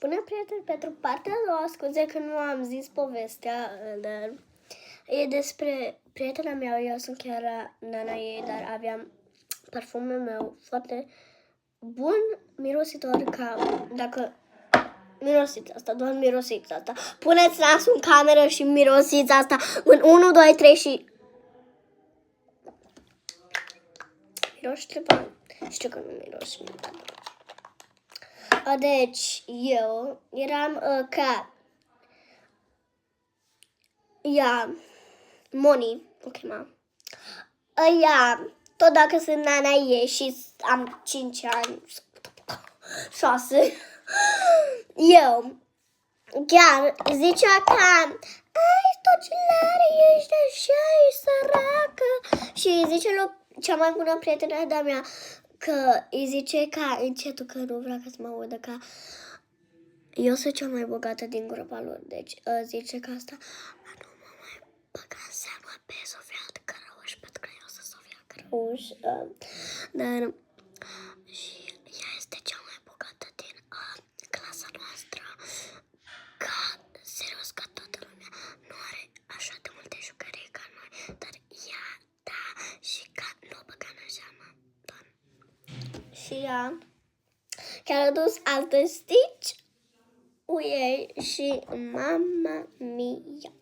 Bună, prieteni, pentru partea a doua, scuze că nu am zis povestea, dar e despre prietena mea. Eu sunt chiar nana ei, dar aveam parfumul meu foarte bun, mirositor, ca dacă mirosiți asta, doar mirosiți asta. Puneți nasul în cameră și mirosiți asta în 1, 2, 3 și... Miroși ceva. Știu că nu miroși nimic. Deci, eu eram ca ea, Moni, o chema. Ea, tot dacă sunt nana ei și am 5 ani, 6, eu chiar zicea că ai stocilare, ești așa, ești săracă. Și zice lui cea mai bună prietenă de-a mea că îi zice ca încetul, că nu vrea ca să mă audă, ca eu sunt cea mai bogată din grupa lor. Deci zice că asta nu mă mai băga în seama pe Sofia Cărăuș, pentru că eu sunt Sofia Cărăuș. Dar și ea este cea mai bogată din clasa noastră. Ca, serios, ca toată lumea nu are așa de multe jucării ca noi, dar ea, da, și ca nu o băga în seama. Doar. Și ea chiar a dus altă Stitch ei și mama mia.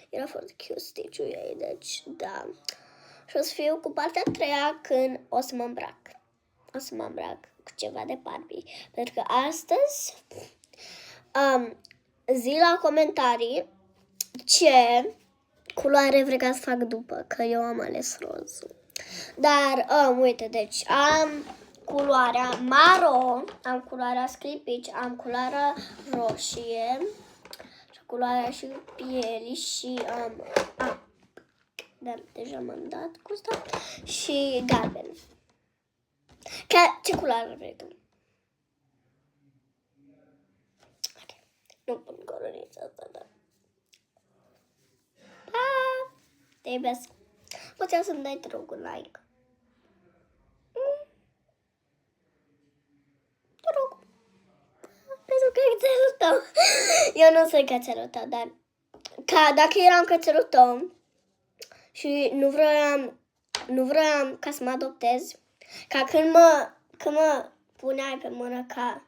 Era foarte cute Stitch-ul ei, deci da. Și o să fiu cu partea a treia când o să mă îmbrac. O să mă îmbrac cu ceva de Barbie. Pentru că astăzi zi la comentarii ce culoare vreți să fac după, că eu am ales rozul. Dar, uite, deci am culoarea maro, am culoarea sclipici, am culoarea roșie, și culoarea și pielii și dar deja m-am dat cu asta, și galben. Ce culoare vrei tu? Ok, nu pun coronița asta, dar... Pa! Te iubesc! Poți să-mi dai, te rog, un like. Te rog. Pentru că cățelul tău. Eu nu sunt cățelul tău, dar dacă eram cățelul tău și nu vroiam ca să mă adoptez, ca când mă puneai pe mână ca...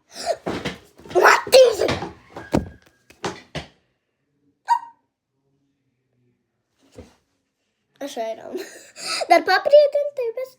Așa eram. Dar, pa, prieten, te iubesc.